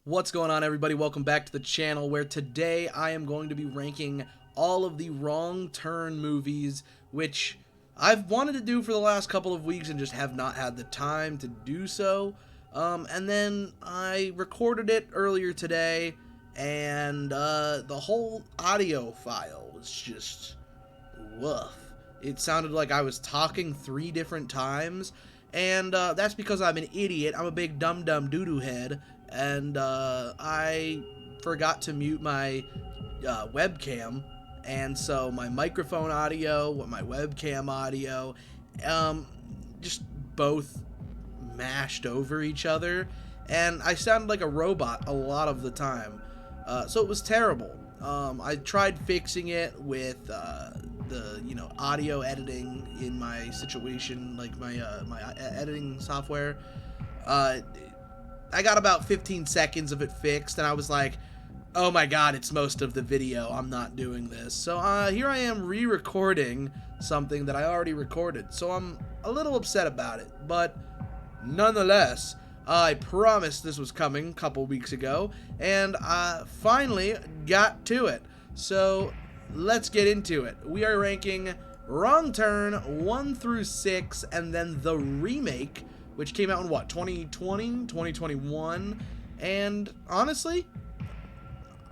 What's going on, everybody? Welcome back to the channel, where today I am going to be ranking all of the Wrong Turn movies, which I've wanted to do for the last couple of weeks and just have not had the time to do so. And then I recorded it earlier today, and the whole audio file was just woof. It sounded like I was talking 3 different times, and that's because I'm an idiot. I'm a big dumb doo-doo head, and I forgot to mute my webcam, and so my microphone audio, my webcam audio, um, just both mashed over each other, and I sounded like a robot a lot of the time. So it was terrible. I tried fixing it with the audio editing in my situation, like my editing software. I got about 15 seconds of it fixed, and I was like, oh my god, it's most of the video. I'm not doing this. So here I am re-recording something that I already recorded. So I'm a little upset about it, but nonetheless, I promised this was coming a couple weeks ago, and I finally got to it. So let's get into it. We are ranking Wrong Turn 1 through 6, and then the remake, which came out in what, 2020, 2021, and honestly,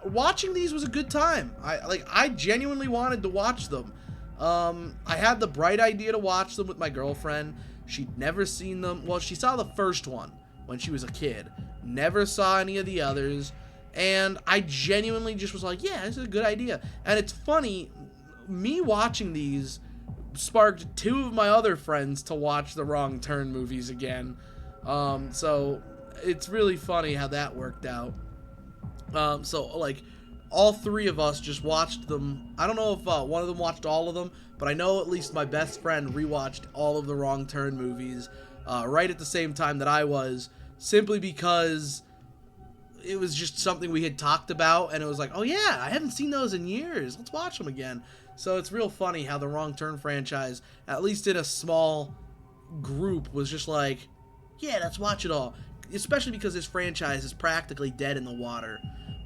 watching these was a good time. I genuinely wanted to watch them. I had the bright idea to watch them with my girlfriend. She'd never seen them. Well, she saw the first one when she was a kid. Never saw any of the others. And I genuinely just was like, yeah, this is a good idea. And it's funny, me watching these sparked 2 of my other friends to watch the Wrong Turn movies again. So it's really funny how that worked out. So like all 3 of us just watched them. I don't know if one of them watched all of them, but I know at least my best friend rewatched all of the Wrong Turn movies right at the same time that I was, simply because it was just something we had talked about, and it was like, oh yeah, I haven't seen those in years. Let's watch them again. So it's real funny how the Wrong Turn franchise, at least in a small group, was just like, yeah, let's watch it all. Especially because this franchise is practically dead in the water.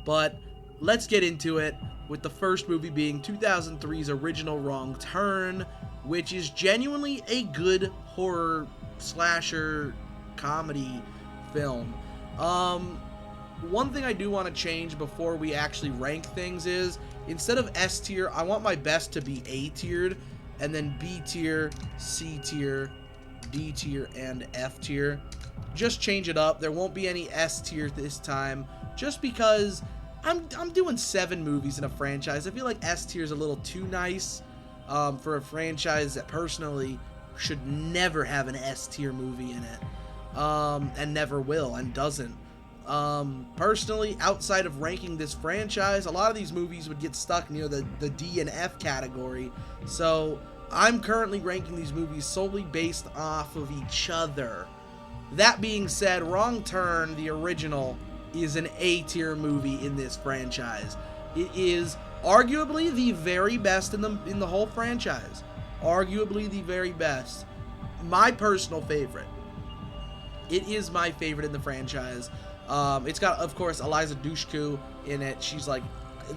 But let's get into it, with the first movie being 2003's original Wrong Turn, which is genuinely a good horror slasher comedy film. One thing I do want to change before we actually rank things is, instead of S tier, I want my best to be A tiered, and then B tier, C tier, D tier, and F tier. Just change it up. There won't be any S tier this time, just because I'm doing 7 movies in a franchise. I feel like S tier is a little too nice for a franchise that personally should never have an S tier movie in it, and never will, and doesn't. Personally, outside of ranking this franchise, a lot of these movies would get stuck near the D and F category. So I'm currently ranking these movies solely based off of each other. That being said, Wrong Turn, the original, is an A tier movie in this franchise. It is arguably the very best in the whole franchise. Arguably the very best. My personal favorite. It is my favorite in the franchise. It's got, of course, Eliza Dushku in it. She's like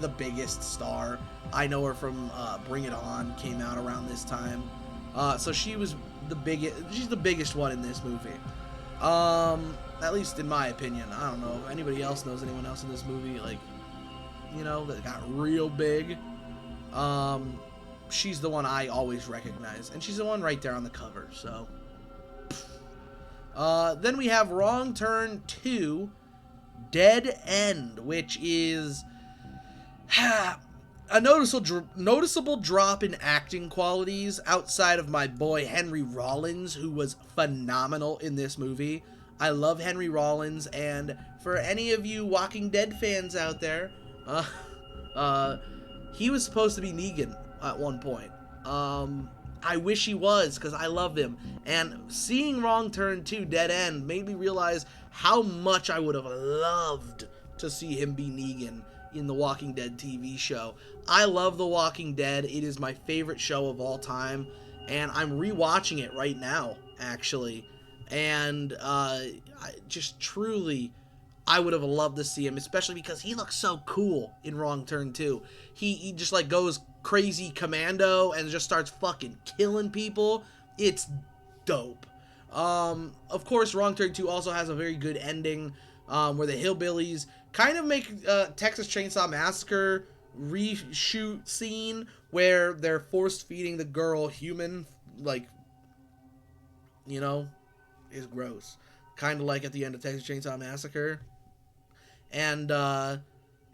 the biggest star. I know her from Bring It On, came out around this time. So she was the biggest. She's the biggest one in this movie. At least in my opinion. I don't know if anybody else knows anyone else in this movie, like, you know, that got real big. She's the one I always recognize, and she's the one right there on the cover. So then we have Wrong Turn 2, Dead End, which is a noticeable drop in acting qualities outside of my boy Henry Rollins, who was phenomenal in this movie. I love Henry Rollins, and for any of you Walking Dead fans out there, he was supposed to be Negan at one point. I wish he was, because I love him. And seeing Wrong Turn 2 Dead End made me realize how much I would have loved to see him be Negan in the Walking Dead TV show. I love The Walking Dead. It is my favorite show of all time, and I'm rewatching it right now, actually. And I just truly, I would have loved to see him, especially because he looks so cool in Wrong Turn 2. He just like goes crazy commando and just starts fucking killing people. It's dope. Of course, Wrong Turn 2 also has a very good ending, where the hillbillies kind of make Texas Chainsaw Massacre reshoot scene where they're force feeding the girl human, like, you know, is gross. Kind of like at the end of Texas Chainsaw Massacre. And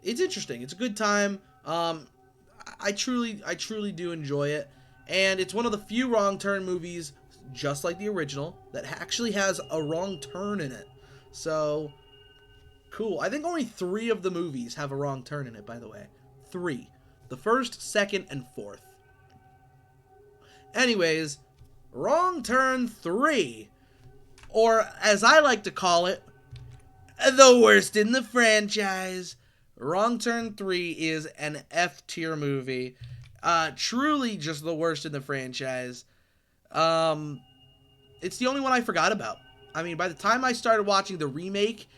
it's interesting. It's a good time. I truly do enjoy it. And it's one of the few Wrong Turn movies, just like the original, that actually has a wrong turn in it. So, cool. I think only 3 of the movies have a wrong turn in it, by the way. 3. The first, second, and fourth. Anyways, Wrong Turn 3. Or, as I like to call it, the worst in the franchise. Wrong Turn 3 is an F tier movie. Truly just the worst in the franchise. It's the only one I forgot about. I mean, by the time I started watching the remake,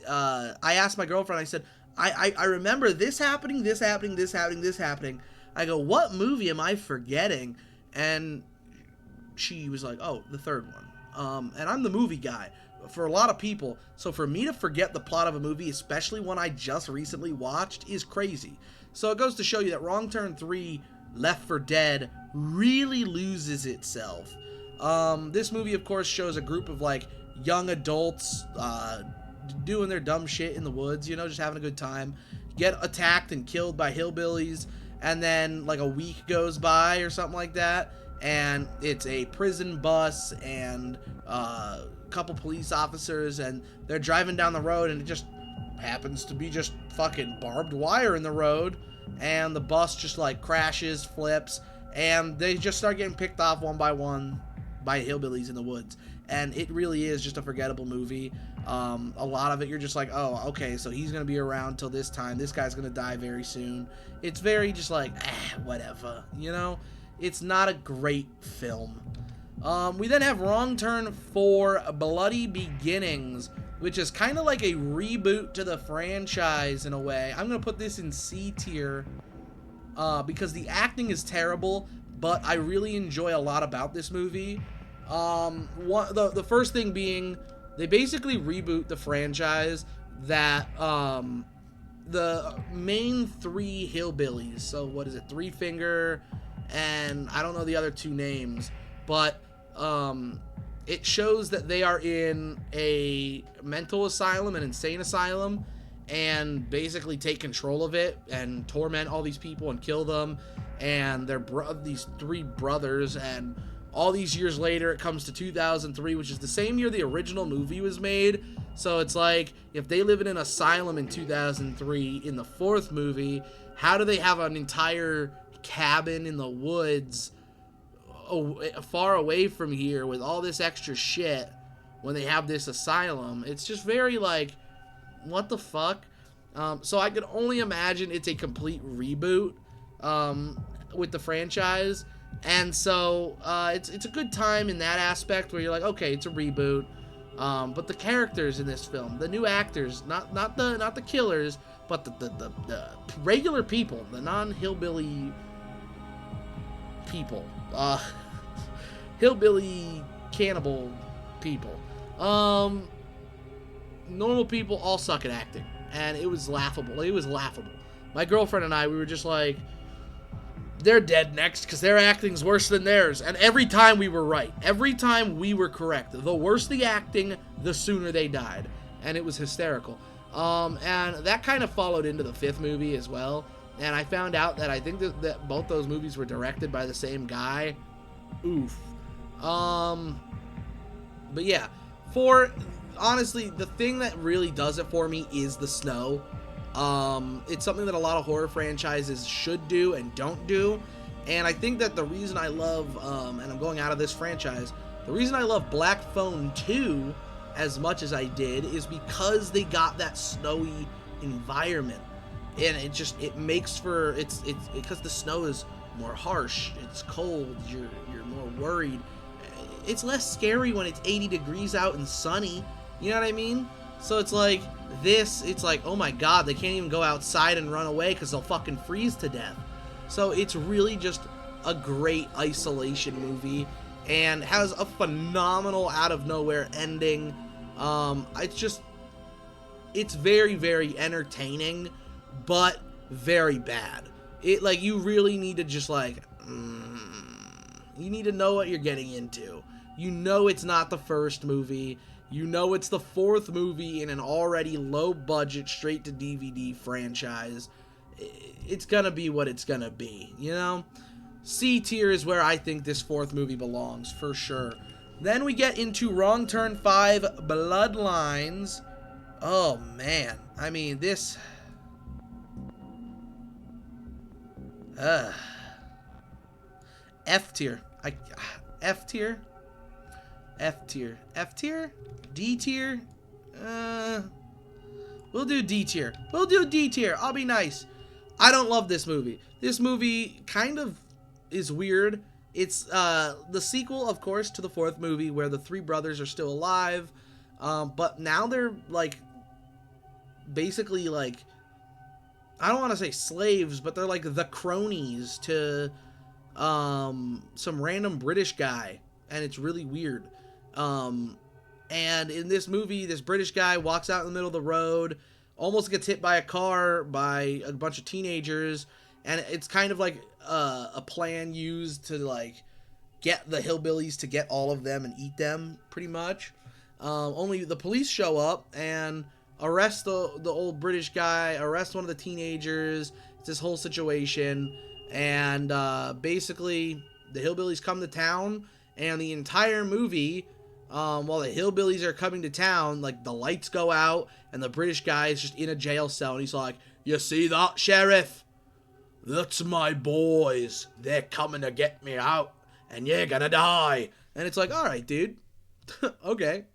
I asked my girlfriend, I said, I remember this happening, this happening, this happening, this happening. I go, what movie am I forgetting? And she was like, oh, the third one. And I'm the movie guy for a lot of people. So for me to forget the plot of a movie, especially one I just recently watched, is crazy. So it goes to show you that Wrong Turn 3, Left 4 Dead, really loses itself. This movie, of course, shows a group of, like, young adults doing their dumb shit in the woods, you know, just having a good time, get attacked and killed by hillbillies, and then, like, a week goes by or something like that, and it's a prison bus and a couple police officers, and they're driving down the road, and it just happens to be just fucking barbed wire in the road, and the bus just, like, crashes, flips, and they just start getting picked off one by one by hillbillies in the woods. And it really is just a forgettable movie. A lot of it, you're just like, oh, okay, so he's gonna be around till this time, this guy's gonna die very soon. It's very just like, whatever, you know. It's not a great film. We then have Wrong Turn 4, Bloody Beginnings, which is kind of like a reboot to the franchise in a way. I'm gonna put this in C tier because the acting is terrible, but I really enjoy a lot about this movie. The first thing being, they basically reboot the franchise that the main 3 hillbillies, so what is it, Three Finger, and I don't know the other 2 names, but it shows that they are in a mental asylum, an insane asylum, and basically take control of it and torment all these people and kill them. And they're these 3 brothers, and all these years later, it comes to 2003, which is the same year the original movie was made. So it's like, if they live in an asylum in 2003 in the 4th movie, how do they have an entire cabin in the woods far away from here with all this extra shit when they have this asylum? It's just very like, what the fuck? So I could only imagine it's a complete reboot with the franchise, and so it's a good time in that aspect where you're like, okay, it's a reboot, but the characters in this film, the new actors, not the killers, but the regular people, the non-hillbilly people, hillbilly cannibal people, normal people, all suck at acting, and it was laughable. It was laughable. My girlfriend and I, we were just like, they're dead next because their acting's worse than theirs. And every time we were right. Every time we were correct. The worse the acting, the sooner they died. And it was hysterical. And that kind of followed into the 5th movie as well. And I found out that I think that both those movies were directed by the same guy. Oof. But yeah. Honestly, the thing that really does it for me is the snow. It's something that a lot of horror franchises should do and don't do, and I think that the reason I love, and I'm going out of this franchise, the reason I love Black Phone 2 as much as I did is because they got that snowy environment, and it makes for, it's because the snow is more harsh, it's cold, you're more worried, it's less scary when it's 80 degrees out and sunny, you know what I mean? So it's like, it's like, oh my god, they can't even go outside and run away because they'll fucking freeze to death. So it's really just a great isolation movie and has a phenomenal out of nowhere ending. It's very, very entertaining, but very bad. Like, you really need to just, like, you need to know what you're getting into. You know it's not the first movie. You know it's the fourth movie in an already low-budget, straight-to-DVD franchise. It's gonna be what it's gonna be, you know? C tier is where I think this fourth movie belongs, for sure. Then we get into Wrong Turn 5, Bloodlines. Oh, man. I mean, this... F tier. F tier? F tier. F tier? D tier? We'll do D tier. We'll do D tier. I'll be nice. I don't love this movie. This movie kind of is weird. It's the sequel, of course, to the fourth movie where the three brothers are still alive. But now they're, like, basically, like, I don't want to say slaves, but they're like the cronies to some random British guy. And it's really weird. And in this movie, this British guy walks out in the middle of the road, almost gets hit by a car by a bunch of teenagers, and it's kind of like a plan used to, like, get the hillbillies to get all of them and eat them, pretty much. Only the police show up and arrest the old British guy, arrest one of the teenagers. It's this whole situation, and basically the hillbillies come to town, and the entire movie, while the hillbillies are coming to town, like, the lights go out, and the British guy is just in a jail cell, and he's like, "You see that, Sheriff? That's my boys. They're coming to get me out, and you're gonna die." And it's like, alright, dude. Okay.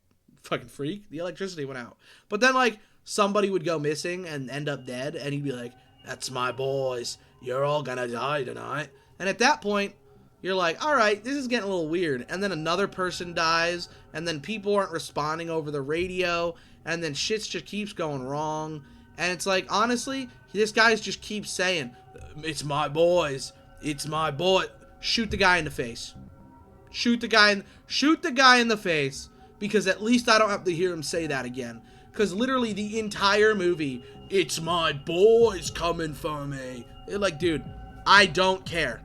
Fucking freak. The electricity went out. But then, like, somebody would go missing and end up dead, and he'd be like, "That's my boys. You're all gonna die tonight." And at that point, you're like, alright, this is getting a little weird. And then another person dies, and then people aren't responding over the radio, and then shit just keeps going wrong. And it's like, honestly, this guy just keeps saying, "It's my boys. It's my boy." Shoot the guy in the face. Shoot the guy in the face, because at least I don't have to hear him say that again. Because literally the entire movie, "It's my boys coming for me." They're like, dude, I don't care.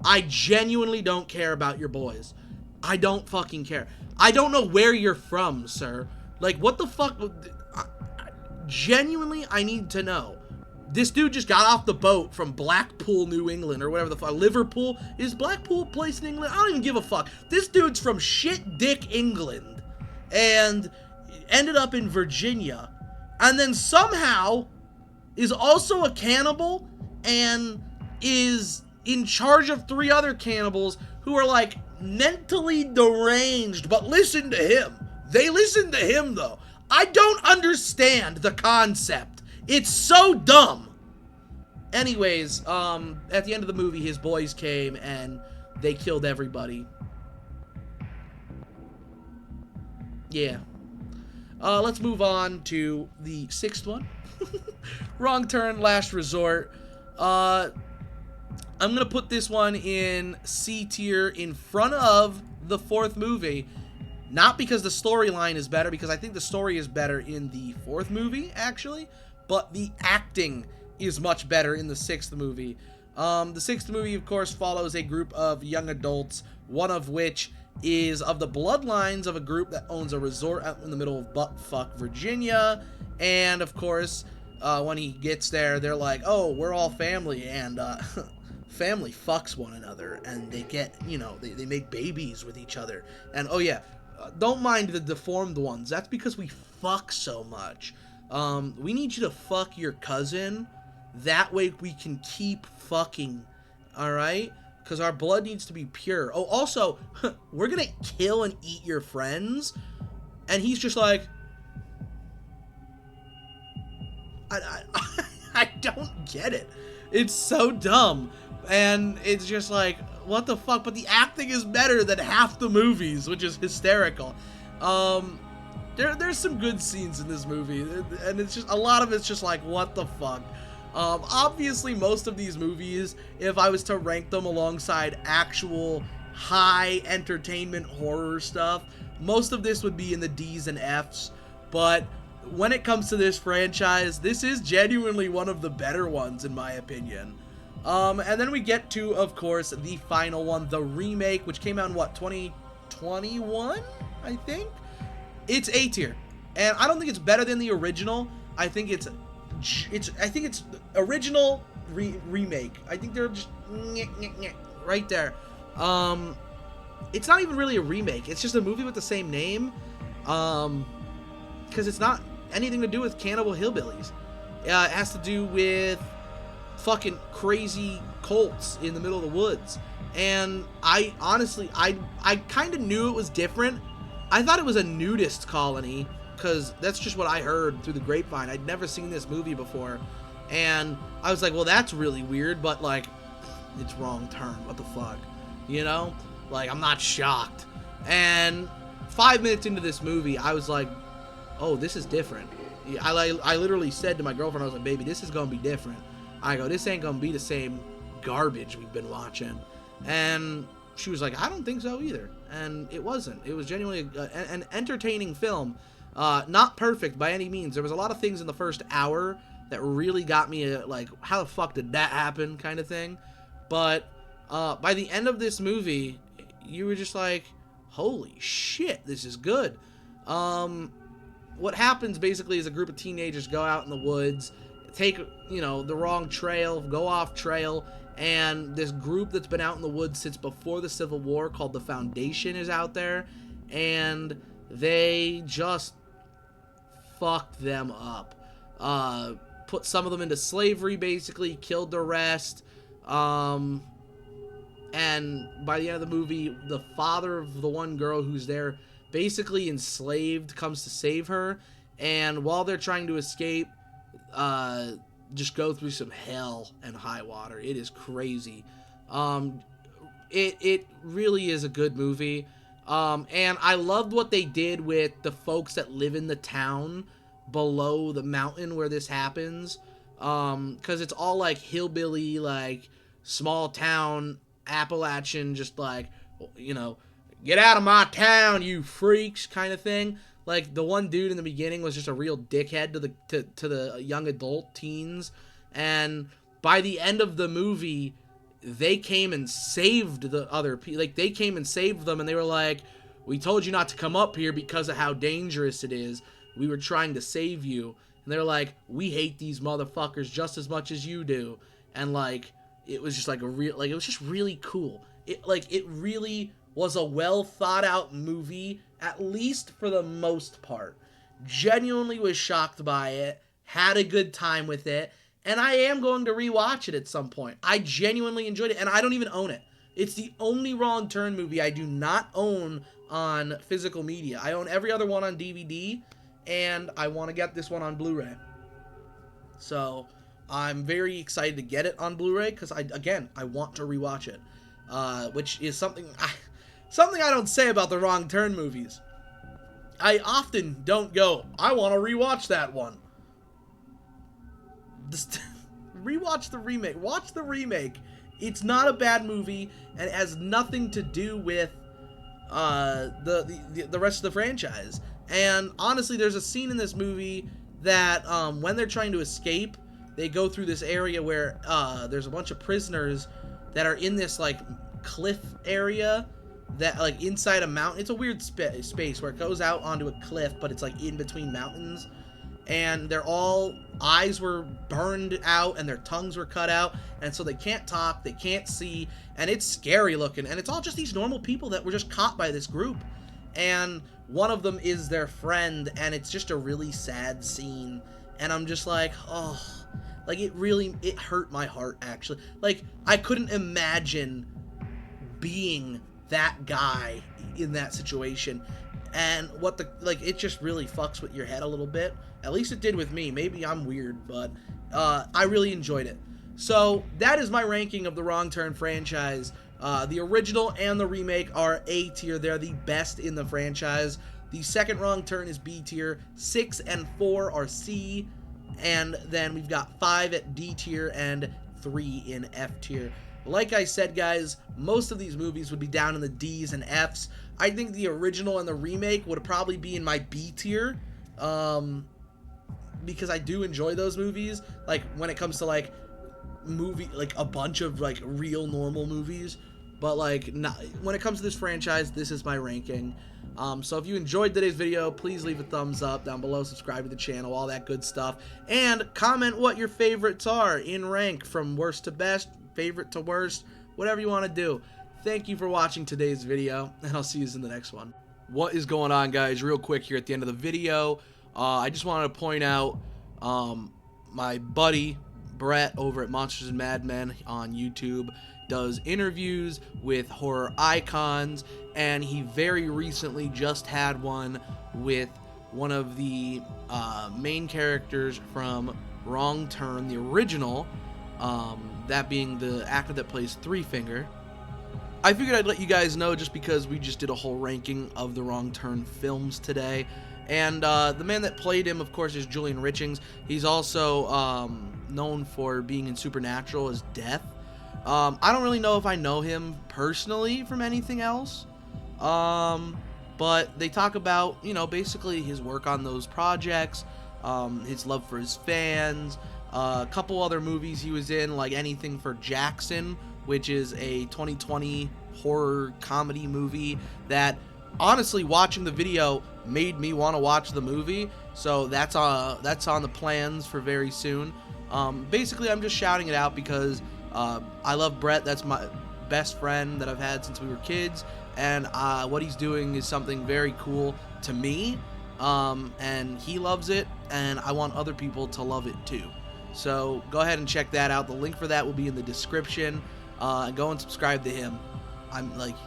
I genuinely don't care about your boys. I don't fucking care. I don't know where you're from, sir. Like, what the fuck? Genuinely, I need to know. This dude just got off the boat from Blackpool, New England, or whatever the fuck. Liverpool? Is Blackpool a place in England? I don't even give a fuck. This dude's from shit dick England and ended up in Virginia, and then somehow is also a cannibal and is in charge of three other cannibals who are, like, mentally deranged. But listen to him. They listen to him, though. I don't understand the concept. It's so dumb. Anyways, at the end of the movie, his boys came and they killed everybody. Yeah. Let's move on to the sixth one. Wrong Turn, Last Resort. I'm going to put this one in C tier in front of the fourth movie. Not because the storyline is better, because I think the story is better in the fourth movie, actually. But the acting is much better in the sixth movie. The sixth movie, of course, follows a group of young adults, one of which is of the bloodlines of a group that owns a resort out in the middle of buttfuck Virginia. And, of course, when he gets there, they're like, "Oh, we're all family," and family fucks one another, and they get, you know, they make babies with each other. And, oh yeah, don't mind the deformed ones. That's because we fuck so much. We need you to fuck your cousin. That way we can keep fucking, alright? Because our blood needs to be pure. Oh, also, we're gonna kill and eat your friends. And he's just like, I don't get it. It's so dumb. And it's just like, what the fuck? But the acting is better than half the movies, which is hysterical. There's some good scenes in this movie, and it's just a lot of it's just like, what the fuck. Obviously, most of these movies, if I was to rank them alongside actual high entertainment horror stuff, most of this would be in the D's and F's. But when it comes to this franchise, this is genuinely one of the better ones, in my opinion. And then we get to, of course, the final one, the remake, which came out in, what, 2021, I think? It's A tier, and I don't think it's better than the original. I think it's original remake. I think they're just right there. It's not even really a remake. It's just a movie with the same name, because it's not anything to do with Cannibal Hillbillies. It has to do with fucking crazy cults in the middle of the woods. And I honestly, I kind of knew it was different. I thought it was a nudist colony, because that's just what I heard through the grapevine. I'd never seen this movie before, and I was like, well, that's really weird, but, like, it's wrong turn. What the fuck? You know? Like, I'm not shocked. And 5 minutes into this movie, I was like, oh, this is different. I literally said to my girlfriend, I was like, baby, this is going to be different. I go, this ain't going to be the same garbage we've been watching. And she was like, I don't think so either. And it wasn't. It was genuinely an entertaining film. Not perfect by any means. There was a lot of things in the first hour that really got me, like, how the fuck did that happen kind of thing. But by the end of this movie, you were just like, holy shit, this is good. What happens basically is a group of teenagers go out in the woods, take, you know, the wrong trail, go off trail, and this group that's been out in the woods since before the Civil War called the Foundation is out there, and they just fucked them up. Put some of them into slavery, basically, killed the rest, and by the end of the movie, the father of the one girl who's there, basically enslaved, comes to save her, and while they're trying to escape, just go through some hell and high water. It is crazy. It really is a good movie. And I loved what they did with the folks that live in the town below the mountain where this happens. Because it's all like hillbilly, like small town Appalachian, just like, you know, get out of my town, you freaks kind of thing. Like, the one dude in the beginning was just a real dickhead to the young adult teens, and by the end of the movie, they came and saved the other people. Like, they came and saved them, and they were like, we told you not to come up here because of how dangerous it is. We were trying to save you. And they're like, we hate these motherfuckers just as much as you do. And, like, it was just like it was just really cool. It really was a well thought out movie, at least for the most part. Genuinely was shocked by it, had a good time with it, and I am going to rewatch it at some point. I genuinely enjoyed it, and I don't even own it. It's the only Wrong Turn movie I do not own on physical media. I own every other one on DVD, and I want to get this one on Blu-ray. So I'm very excited to get it on Blu-ray, because I want to rewatch it, which is something I don't say about the Wrong Turn movies. I often don't go, I want to rewatch that one. Just rewatch the remake. Watch the remake. It's not a bad movie, and it has nothing to do with the rest of the franchise. And honestly, there's a scene in this movie that when they're trying to escape, they go through this area where there's a bunch of prisoners that are in this like cliff area that like inside a mountain. It's a weird space where it goes out onto a cliff, but it's like in between mountains, and they're all eyes were burned out and their tongues were cut out, and so they can't talk, they can't see, and it's scary looking, and it's all just these normal people that were just caught by this group, and one of them is their friend, and it's just a really sad scene, and I'm just like, oh, like it hurt my heart, actually. Like, I couldn't imagine being that guy in that situation, and it just really fucks with your head a little bit. At least it did with me. Maybe I'm weird, but I really enjoyed it. So that is my ranking of the Wrong Turn franchise. The original and the remake are A tier. They're the best in the franchise. The second Wrong Turn is B tier, 6 and 4 are C, and then we've got 5 at D tier and 3 in F tier. Like I said, guys, most of these movies would be down in the D's and F's. I think the original and the remake would probably be in my B tier, because I do enjoy those movies. Like, when it comes to, like, like, a bunch of, like, real normal movies. But, like, when it comes to this franchise, this is my ranking. So if you enjoyed today's video, please leave a thumbs up down below, subscribe to the channel, all that good stuff. And comment what your favorites are in rank, from worst to best, favorite to worst, whatever you want to do. Thank you for watching today's video, and I'll see you in the next one. What is going on, guys? Real quick here at the end of the video, I just wanted to point out my buddy Brett over at Monsters and Madmen on YouTube does interviews with horror icons, and he very recently just had one with one of the main characters from Wrong Turn, the original, that being the actor that plays Three Finger. I figured I'd let you guys know just because we just did a whole ranking of the Wrong Turn films today. And the man that played him, of course, is Julian Richings. He's also known for being in Supernatural as Death. I don't really know if I know him personally from anything else. But they talk about, you know, basically his work on those projects, his love for his fans, a couple other movies he was in, like Anything for Jackson, which is a 2020 horror comedy movie that, honestly, watching the video made me want to watch the movie. So that's on the plans for very soon. Basically, I'm just shouting it out because I love Brett. That's my best friend that I've had since we were kids, and what he's doing is something very cool to me, and he loves it, and I want other people to love it too. So go ahead and check that out. The link for that will be in the description. Go and subscribe to him.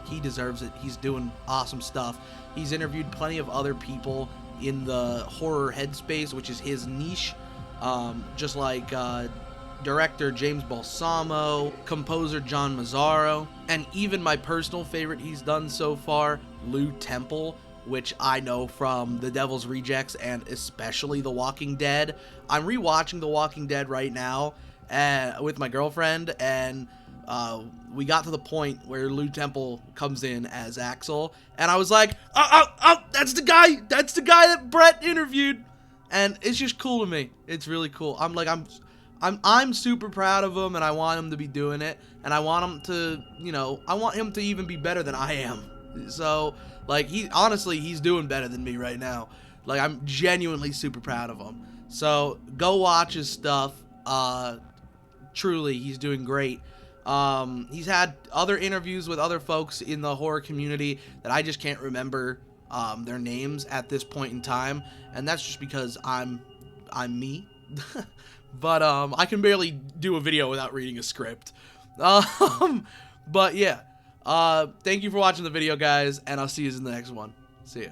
He deserves it. He's doing awesome stuff. He's interviewed plenty of other people in the horror headspace, which is his niche, just like director James Balsamo, composer John Mazzaro, and even my personal favorite he's done so far, Lou Temple, which I know from The Devil's Rejects and especially The Walking Dead. I'm rewatching The Walking Dead right now with my girlfriend, and we got to the point where Lou Temple comes in as Axel, and I was like, oh, that's the guy that Brett interviewed, and it's just cool to me. It's really cool. I'm super proud of him, and I want him to be doing it, and I want him to, you know, I want him to even be better than I am. So, like, he's doing better than me right now. Like, I'm genuinely super proud of him. So, go watch his stuff. Truly, he's doing great. He's had other interviews with other folks in the horror community that I just can't remember their names at this point in time, and that's just because I'm me. But I can barely do a video without reading a script. But yeah, thank you for watching the video, guys, and I'll see you in the next one. See ya.